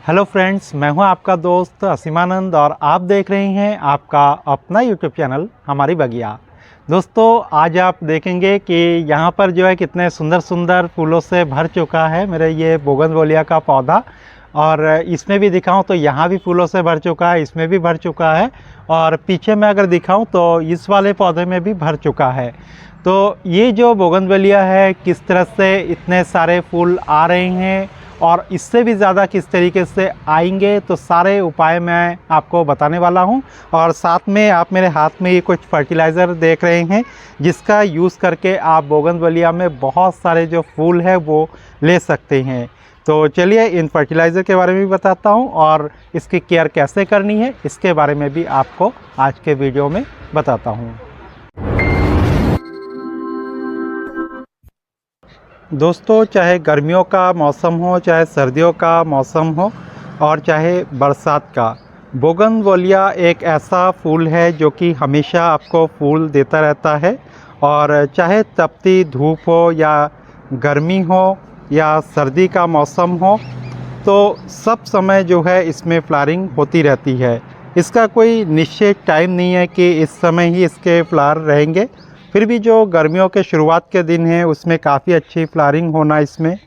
Hello friends, मैं हूं आपका दोस्त असीमानंद और आप देख रहे हैं आपका अपना यूट्यूब चैनल हमारी बगिया। दोस्तों, आज आप देखेंगे कि यहाँ पर जो है कितने सुंदर सुंदर फूलों से भर चुका है मेरे ये बोगनवेलिया का पौधा। और इसमें भी दिखाऊं तो यहाँ भी फूलों से भर चुका है, इसमें भी भर चुका है, और पीछे में अगर दिखाऊं तो इस वाले पौधे में भी भर चुका है। तो ये जो बोगनवेलिया है किस तरह से इतने सारे फूल आ रहे हैं और इससे भी ज़्यादा किस तरीके से आएंगे, तो सारे उपाय मैं आपको बताने वाला हूं। और साथ में आप मेरे हाथ में ये कुछ फर्टिलाइज़र देख रहे हैं जिसका यूज़ करके आप बोगनवेलिया में बहुत सारे जो फूल है वो ले सकते हैं। तो चलिए इन फर्टिलाइज़र के बारे में भी बताता हूं और इसकी केयर कैसे करनी है इसके बारे में भी आपको आज के वीडियो में बताता हूँ। दोस्तों, चाहे गर्मियों का मौसम हो, चाहे सर्दियों का मौसम हो और चाहे बरसात का, बोगनवेलिया एक ऐसा फूल है जो कि हमेशा आपको फूल देता रहता है। और चाहे तपती धूप हो या गर्मी हो या सर्दी का मौसम हो, तो सब समय जो है इसमें फ्लावरिंग होती रहती है। इसका कोई निश्चित टाइम नहीं है कि इस समय ही इसके फ्लावर रहेंगे। फिर भी जो गर्मियों के शुरुआत के दिन हैं उसमें काफ़ी अच्छी फ्लावरिंग होना इसमें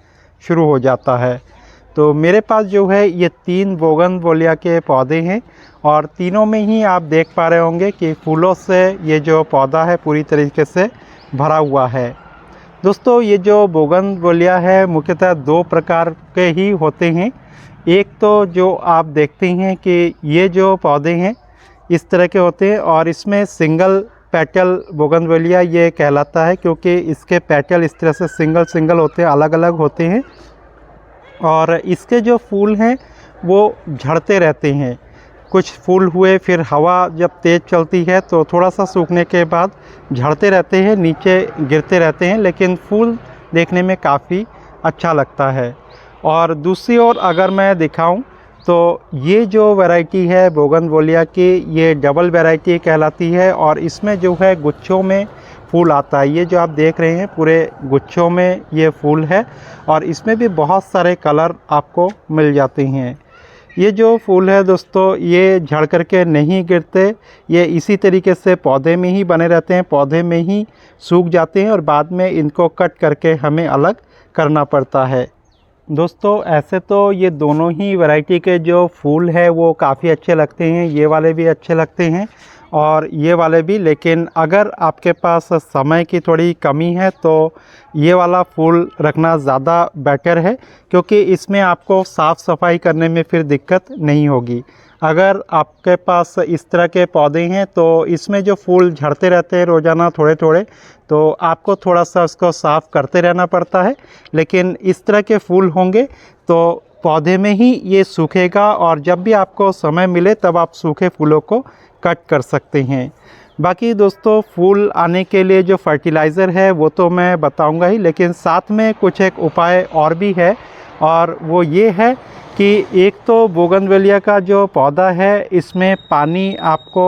शुरू हो जाता है। तो मेरे पास जो है ये 3 बोगनवेलिया के पौधे हैं और तीनों में ही आप देख पा रहे होंगे कि फूलों से ये जो पौधा है पूरी तरीके से भरा हुआ है। दोस्तों, ये जो बोगनवेलिया है मुख्यतः 2 प्रकार के ही होते हैं। एक तो जो आप देखते हैं कि ये जो पौधे हैं इस तरह के होते हैं और इसमें सिंगल पेटल बोगनवेलिया ये कहलाता है, क्योंकि इसके पेटल इस तरह से सिंगल सिंगल होते हैं, अलग अलग होते हैं। और इसके जो फूल हैं वो झड़ते रहते हैं। कुछ फूल हुए, फिर हवा जब तेज़ चलती है तो थोड़ा सा सूखने के बाद झड़ते रहते हैं, नीचे गिरते रहते हैं, लेकिन फूल देखने में काफ़ी अच्छा लगता है। और दूसरी ओर अगर मैं दिखाऊं तो ये जो वैरायटी है बोगनवेलिया की, ये डबल वैरायटी कहलाती है और इसमें जो है गुच्छों में फूल आता है। ये जो आप देख रहे हैं पूरे गुच्छों में ये फूल है और इसमें भी बहुत सारे कलर आपको मिल जाते हैं। ये जो फूल है दोस्तों, ये झड़ करके नहीं गिरते, ये इसी तरीके से पौधे में ही बने रहते हैं, पौधे में ही सूख जाते हैं और बाद में इनको कट करके हमें अलग करना पड़ता है। दोस्तों, ऐसे तो ये दोनों ही वैरायटी के जो फूल है वो काफ़ी अच्छे लगते हैं, ये वाले भी अच्छे लगते हैं और ये वाले भी। लेकिन अगर आपके पास समय की थोड़ी कमी है तो ये वाला फूल रखना ज़्यादा बेटर है, क्योंकि इसमें आपको साफ़ सफाई करने में फिर दिक्कत नहीं होगी। अगर आपके पास इस तरह के पौधे हैं तो इसमें जो फूल झड़ते रहते हैं रोज़ाना थोड़े थोड़े, तो आपको थोड़ा सा उसको साफ़ करते रहना पड़ता है। लेकिन इस तरह के फूल होंगे तो पौधे में ही ये सूखेगा और जब भी आपको समय मिले तब आप सूखे फूलों को कट कर सकते हैं। बाकी दोस्तों, फूल आने के लिए जो फर्टिलाइज़र है वो तो मैं बताऊंगा ही, लेकिन साथ में कुछ एक उपाय और भी है। और वो ये है कि एक तो बोगनवेलिया का जो पौधा है इसमें पानी आपको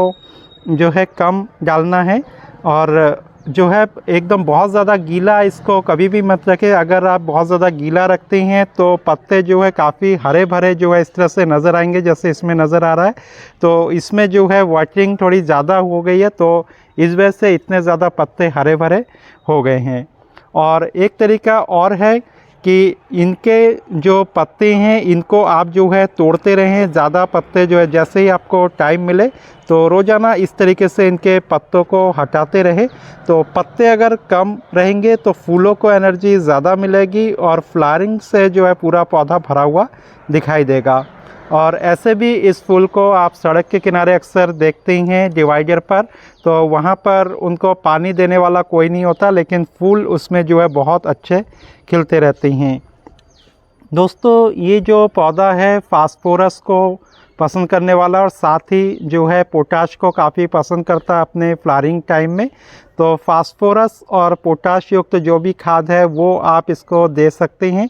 जो है कम डालना है और जो है एकदम बहुत ज़्यादा गीला इसको कभी भी मत रखें। अगर आप बहुत ज़्यादा गीला रखते हैं तो पत्ते जो है काफ़ी हरे भरे जो है इस तरह से नज़र आएंगे, जैसे इसमें नज़र आ रहा है। तो इसमें जो है वाटरिंग थोड़ी ज़्यादा हो गई है, तो इस वजह से इतने ज़्यादा पत्ते हरे भरे हो गए हैं। और एक तरीका और है कि इनके जो पत्ते हैं इनको आप जो है तोड़ते रहें। ज़्यादा पत्ते जो है जैसे ही आपको टाइम मिले तो रोज़ाना इस तरीके से इनके पत्तों को हटाते रहें। तो पत्ते अगर कम रहेंगे तो फूलों को एनर्जी ज़्यादा मिलेगी और फ्लावरिंग से जो है पूरा पौधा भरा हुआ दिखाई देगा। और ऐसे भी इस फूल को आप सड़क के किनारे अक्सर देखते हैं डिवाइडर पर, तो वहाँ पर उनको पानी देने वाला कोई नहीं होता, लेकिन फूल उसमें जो है बहुत अच्छे खिलते रहते हैं। दोस्तों, ये जो पौधा है फास्फोरस को पसंद करने वाला और साथ ही जो है पोटाश को काफ़ी पसंद करता है अपने फ्लावरिंग टाइम में। तो फास्फोरस और पोटाश युक्त जो भी खाद है वो आप इसको दे सकते हैं।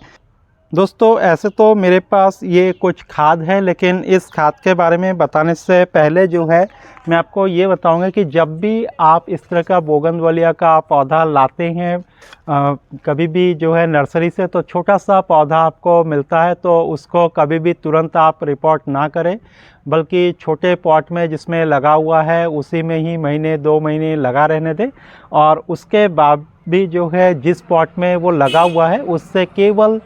दोस्तों ऐसे तो मेरे पास ये कुछ खाद है, लेकिन इस खाद के बारे में बताने से पहले जो है मैं आपको ये बताऊंगा कि जब भी आप इस तरह का बोगनवेलिया का पौधा लाते हैं कभी भी जो है नर्सरी से, तो छोटा सा पौधा आपको मिलता है तो उसको कभी भी तुरंत आप रिपोर्ट ना करें, बल्कि छोटे पॉट में जिसमें लगा हुआ है उसी में ही महीने 2 महीने लगा रहने दें। और उसके बाद भी जो है जिस पॉट में वो लगा हुआ है उससे केवल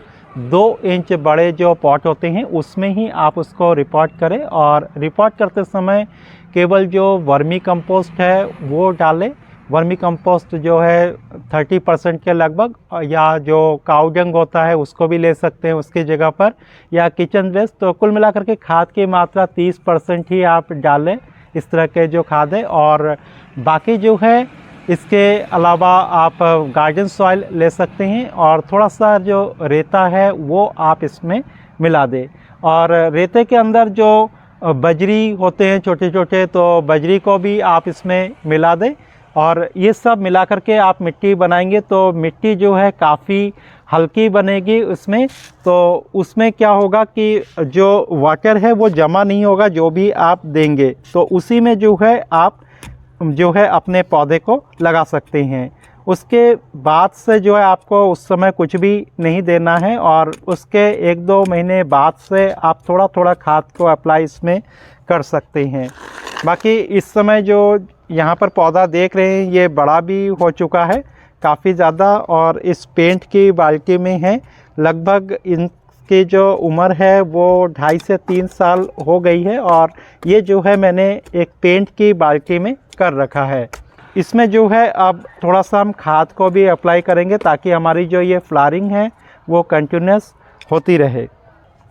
2 इंच बड़े जो पॉट होते हैं उसमें ही आप उसको रिपोर्ट करें। और रिपोर्ट करते समय केवल जो वर्मी कंपोस्ट है वो डालें। वर्मी कंपोस्ट जो है 30% के लगभग, या जो काऊ डंग होता है उसको भी ले सकते हैं उसकी जगह पर, या किचन वेस्ट। तो कुल मिलाकर के खाद की मात्रा 30% ही आप डालें इस तरह के जो खाद है। और बाकी जो है इसके अलावा आप गार्डन सॉइल ले सकते हैं और थोड़ा सा जो रेता है वो आप इसमें मिला दें। और रेते के अंदर जो बजरी होते हैं छोटे छोटे, तो बजरी को भी आप इसमें मिला दें। और ये सब मिला करके आप मिट्टी बनाएंगे तो मिट्टी जो है काफ़ी हल्की बनेगी उसमें। तो उसमें क्या होगा कि जो वाटर है वो जमा नहीं होगा, जो भी आप देंगे तो उसी में जो है आप जो है अपने पौधे को लगा सकते हैं। उसके बाद से जो है आपको उस समय कुछ भी नहीं देना है, और उसके 1-2 महीने बाद से आप थोड़ा थोड़ा खाद को अप्लाई इसमें कर सकते हैं। बाकी इस समय जो यहाँ पर पौधा देख रहे हैं ये बड़ा भी हो चुका है काफ़ी ज़्यादा, और इस पेंट की बाल्टी में है। लगभग इनकी जो उम्र है वो 2.5 से 3 साल हो गई है, और ये जो है मैंने एक पेंट की बाल्टी में कर रखा है। इसमें जो है अब थोड़ा सा हम खाद को भी अप्लाई करेंगे ताकि हमारी जो ये फ्लावरिंग है वो कंटिन्यूस होती रहे।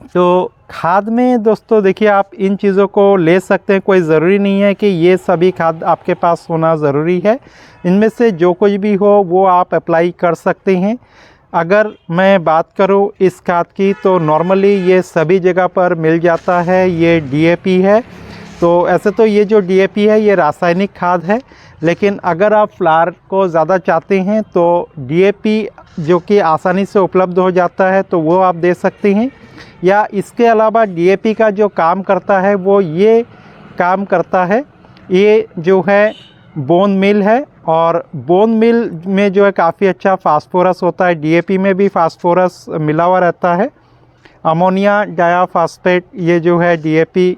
तो खाद में दोस्तों देखिए आप इन चीज़ों को ले सकते हैं, कोई ज़रूरी नहीं है कि ये सभी खाद आपके पास होना ज़रूरी है। इनमें से जो कुछ भी हो वो आप अप्लाई कर सकते हैं। अगर मैं बात करूं इस खाद की तो नॉर्मली ये सभी जगह पर मिल जाता है, ये डीएपी है। तो ऐसे तो ये जो डीएपी है ये रासायनिक खाद है, लेकिन अगर आप फ्लावर को ज़्यादा चाहते हैं तो डीएपी जो कि आसानी से उपलब्ध हो जाता है तो वो आप दे सकते हैं। या इसके अलावा डीएपी का जो काम करता है वो ये काम करता है, ये जो है बोन मिल है, और बोन मिल में जो है काफ़ी अच्छा फास्फोरस होता है। डीएपी में भी फास्फोरस मिला हुआ रहता है। अमोनिया डायाफॉस्फेट ये जो है डीएपी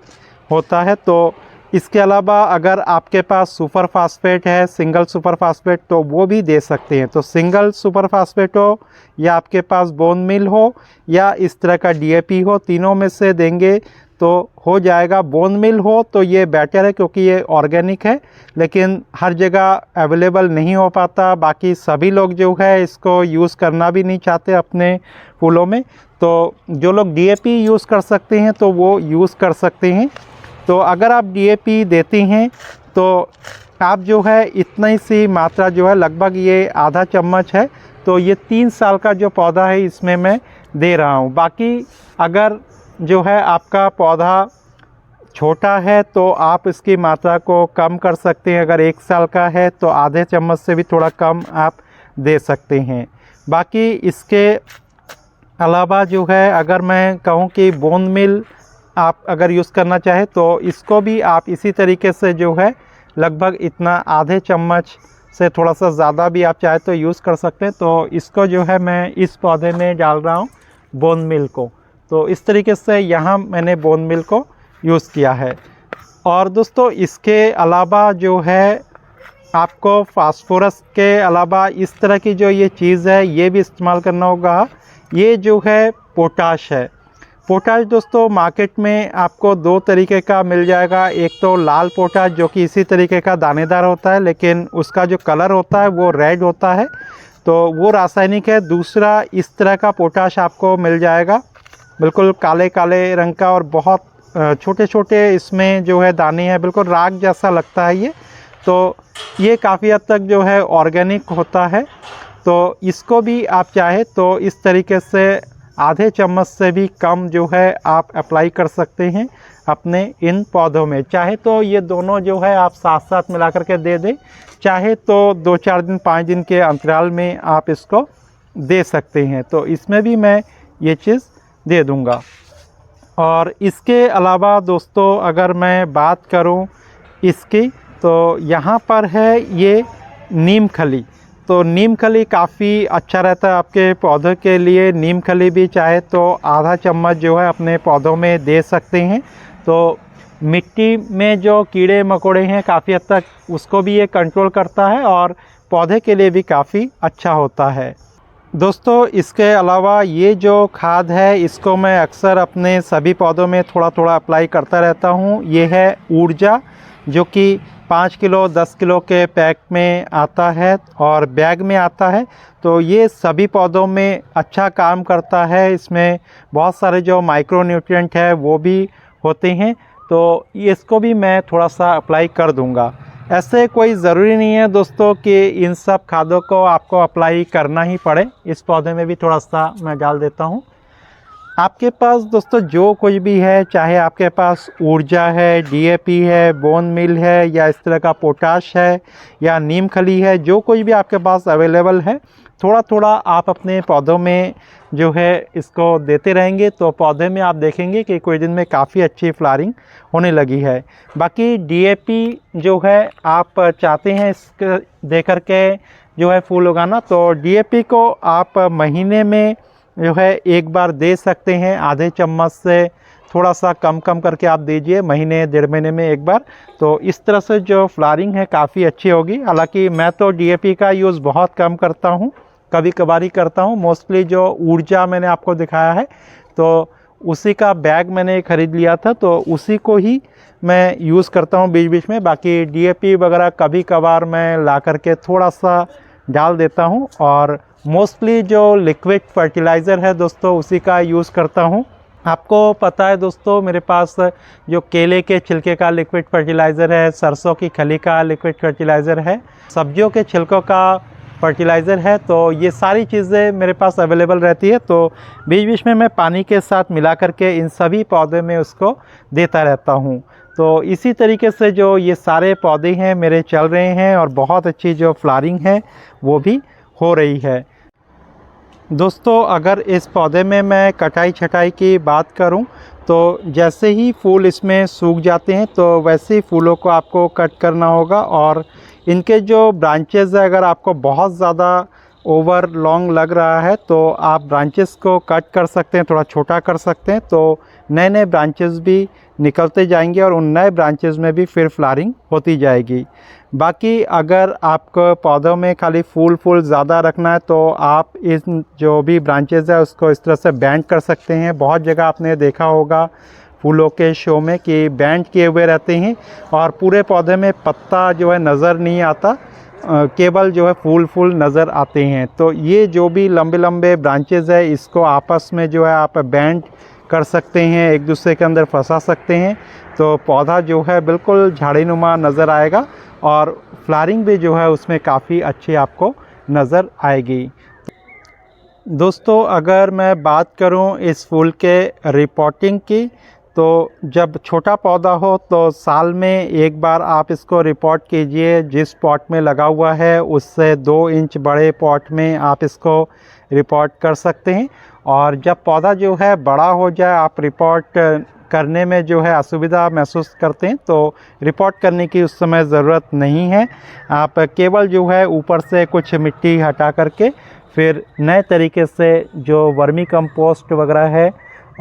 होता है। तो इसके अलावा अगर आपके पास सुपर फास्फेट है, सिंगल सुपर फास्फेट, तो वो भी दे सकते हैं। तो सिंगल सुपर फास्फेट हो या आपके पास बोन मिल हो या इस तरह का डीएपी हो, तीनों में से देंगे तो हो जाएगा। बोन मिल हो तो ये बेटर है क्योंकि ये ऑर्गेनिक है, लेकिन हर जगह अवेलेबल नहीं हो पाता। बाकी सभी लोग जो है इसको यूज़ करना भी नहीं चाहते अपने फूलों में, तो जो लोग डीएपी यूज़ कर सकते हैं तो वो यूज़ कर सकते हैं। तो अगर आप डीएपी देती हैं तो आप जो है इतना ही सी मात्रा जो है, लगभग ये आधा चम्मच है, तो ये 3 साल का जो पौधा है इसमें मैं दे रहा हूँ। बाकी अगर जो है आपका पौधा छोटा है तो आप इसकी मात्रा को कम कर सकते हैं। अगर 1 साल का है तो आधे चम्मच से भी थोड़ा कम आप दे सकते हैं। बाकी इसके अलावा जो है अगर मैं कहूँ कि बोन मिल आप अगर यूज़ करना चाहे तो इसको भी आप इसी तरीके से जो है लगभग इतना आधे चम्मच से थोड़ा सा ज़्यादा भी आप चाहे तो यूज़ कर सकते हैं। तो इसको जो है मैं इस पौधे में डाल रहा हूँ बोन मिल को। तो इस तरीके से यहाँ मैंने बोन मिल को यूज़ किया है। और दोस्तों इसके अलावा जो है आपको फास्फोरस के अलावा इस तरह की जो ये चीज़ है ये भी इस्तेमाल करना होगा। ये जो है पोटाश है। पोटाश दोस्तों मार्केट में आपको 2 तरीके का मिल जाएगा। एक तो लाल पोटाश जो कि इसी तरीके का दानेदार होता है, लेकिन उसका जो कलर होता है वो रेड होता है, तो वो रासायनिक है। दूसरा इस तरह का पोटाश आपको मिल जाएगा, बिल्कुल काले काले रंग का, और बहुत छोटे छोटे इसमें जो है दाने हैं, बिल्कुल राख जैसा लगता है ये। तो ये काफ़ी हद तक जो है ऑर्गेनिक होता है। तो इसको भी आप चाहे तो इस तरीके से आधे चम्मच से भी कम जो है आप अप्लाई कर सकते हैं अपने इन पौधों में। चाहे तो ये दोनों जो है आप साथ साथ मिला करके दे दें, चाहे तो 2-4 दिन 5 दिन के अंतराल में आप इसको दे सकते हैं। तो इसमें भी मैं ये चीज़ दे दूँगा। और इसके अलावा दोस्तों अगर मैं बात करूं इसकी, तो यहाँ पर है ये नीम खली। तो नीम खली काफ़ी अच्छा रहता है आपके पौधों के लिए। नीम खली भी चाहे तो आधा चम्मच जो है अपने पौधों में दे सकते हैं। तो मिट्टी में जो कीड़े मकोड़े हैं काफ़ी हद तक उसको भी ये कंट्रोल करता है और पौधे के लिए भी काफ़ी अच्छा होता है। दोस्तों इसके अलावा ये जो खाद है इसको मैं अक्सर अपने सभी पौधों में थोड़ा थोड़ा अप्लाई करता रहता हूँ। ये है ऊर्जा, जो कि 5 किलो 10 किलो के पैक में आता है और बैग में आता है। तो ये सभी पौधों में अच्छा काम करता है। इसमें बहुत सारे जो माइक्रो न्यूट्रिएंट है वो भी होते हैं, तो इसको भी मैं थोड़ा सा अप्लाई कर दूंगा। ऐसे कोई ज़रूरी नहीं है दोस्तों कि इन सब खादों को आपको अप्लाई करना ही पड़े। इस पौधे में भी थोड़ा सा मैं डाल देता हूँ। आपके पास दोस्तों जो कुछ भी है, चाहे आपके पास ऊर्जा है, डीएपी है, बोन मिल है, या इस तरह का पोटाश है, या नीम खली है, जो कुछ भी आपके पास अवेलेबल है, थोड़ा थोड़ा आप अपने पौधों में जो है इसको देते रहेंगे तो पौधे में आप देखेंगे कि कुछ दिन में काफ़ी अच्छी फ्लावरिंग होने लगी है। बाकी डीएपी जो है आप चाहते हैं इसके दे करके जो है फूल उगाना, तो डीएपी को आप महीने में जो है एक बार दे सकते हैं। आधे चम्मच से थोड़ा सा कम कम करके आप दीजिए, महीने 1.5 महीने में एक बार। तो इस तरह से जो फ्लावरिंग है काफ़ी अच्छी होगी। हालांकि मैं तो डीएपी का यूज़ बहुत कम करता हूँ, कभी कभार ही करता हूँ। मोस्टली जो ऊर्जा मैंने आपको दिखाया है तो उसी का बैग मैंने ख़रीद लिया था, तो उसी को ही मैं यूज़ करता हूँ बीच बीच में। बाकी डीएपी वगैरह कभी कभार मैं ला करके थोड़ा सा डाल देता हूँ। और मोस्टली जो लिक्विड फर्टिलाइज़र है दोस्तों उसी का यूज़ करता हूँ। आपको पता है दोस्तों मेरे पास जो केले के छिलके का लिक्विड फर्टिलाइज़र है, सरसों की खली का लिक्विड फर्टिलाइज़र है, सब्जियों के छिलकों का फर्टिलाइज़र है। तो ये सारी चीज़ें मेरे पास अवेलेबल रहती है। तो बीच बीच में मैं पानी के साथ मिला करके इन सभी पौधे में उसको देता रहता हूँ। तो इसी तरीके से जो ये सारे पौधे हैं मेरे चल रहे हैं और बहुत अच्छी जो फ्लावरिंग है वो भी हो रही है। दोस्तों अगर इस पौधे में मैं कटाई छटाई की बात करूं, तो जैसे ही फूल इसमें सूख जाते हैं तो वैसे ही फूलों को आपको कट करना होगा। और इनके जो ब्रांचेस है, अगर आपको बहुत ज़्यादा ओवर लॉन्ग लग रहा है तो आप ब्रांचेस को कट कर सकते हैं, थोड़ा छोटा कर सकते हैं। तो नए नए ब्रांचेस भी निकलते जाएंगे और उन नए ब्रांचेस में भी फिर फ्लावरिंग होती जाएगी। बाकी अगर आपको पौधों में खाली फूल ज़्यादा रखना है तो आप इन जो भी ब्रांचेस है उसको इस तरह से बैंड कर सकते हैं। बहुत जगह आपने देखा होगा फूलों के शो में कि बैंड किए हुए रहते हैं और पूरे पौधे में पत्ता जो है नज़र नहीं आता, केवल जो है फूल नज़र आते हैं। तो ये जो भी लंबे लंबे ब्रांचेस है इसको आपस में जो है आप बैंड कर सकते हैं, एक दूसरे के अंदर फंसा सकते हैं। तो पौधा जो है बिल्कुल झाड़ीनुमा नज़र आएगा और फ्लावरिंग भी जो है उसमें काफ़ी अच्छी आपको नज़र आएगी। दोस्तों अगर मैं बात करूं इस फूल के रिपोर्टिंग की, तो जब छोटा पौधा हो तो साल में एक बार आप इसको रिपोर्ट कीजिए। जिस पॉट में लगा हुआ है उससे 2 इंच बड़े पॉट में आप इसको रिपोर्ट कर सकते हैं। और जब पौधा जो है बड़ा हो जाए, आप रिपोर्ट करने में जो है असुविधा महसूस करते हैं तो रिपोर्ट करने की उस समय ज़रूरत नहीं है। आप केवल जो है ऊपर से कुछ मिट्टी हटा करके फिर नए तरीके से जो वर्मी कंपोस्ट वगैरह है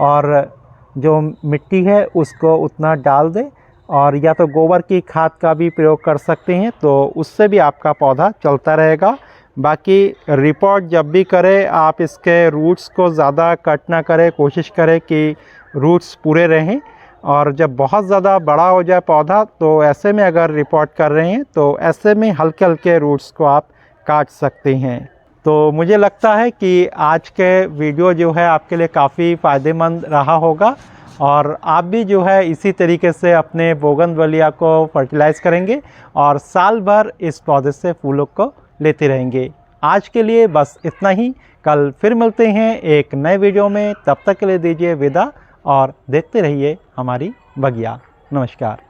और जो मिट्टी है उसको उतना डाल दें, और या तो गोबर की खाद का भी प्रयोग कर सकते हैं, तो उससे भी आपका पौधा चलता रहेगा। बाकी रिपोर्ट जब भी करें आप इसके रूट्स को ज़्यादा कट ना करें, कोशिश करें कि रूट्स पूरे रहें। और जब बहुत ज़्यादा बड़ा हो जाए पौधा तो ऐसे में अगर रिपोर्ट कर रहे हैं तो ऐसे में हल्के हल्के रूट्स को आप काट सकते हैं। तो मुझे लगता है कि आज के वीडियो जो है आपके लिए काफ़ी फ़ायदेमंद रहा होगा और आप भी जो है इसी तरीके से अपने बोगनवेलिया को फर्टिलाइज़ करेंगे और साल भर इस पौधे से फूलों को लेते रहेंगे। आज के लिए बस इतना ही। कल फिर मिलते हैं एक नए वीडियो में। तब तक के लिए दीजिए विदा और देखते रहिए हमारी बगिया। नमस्कार।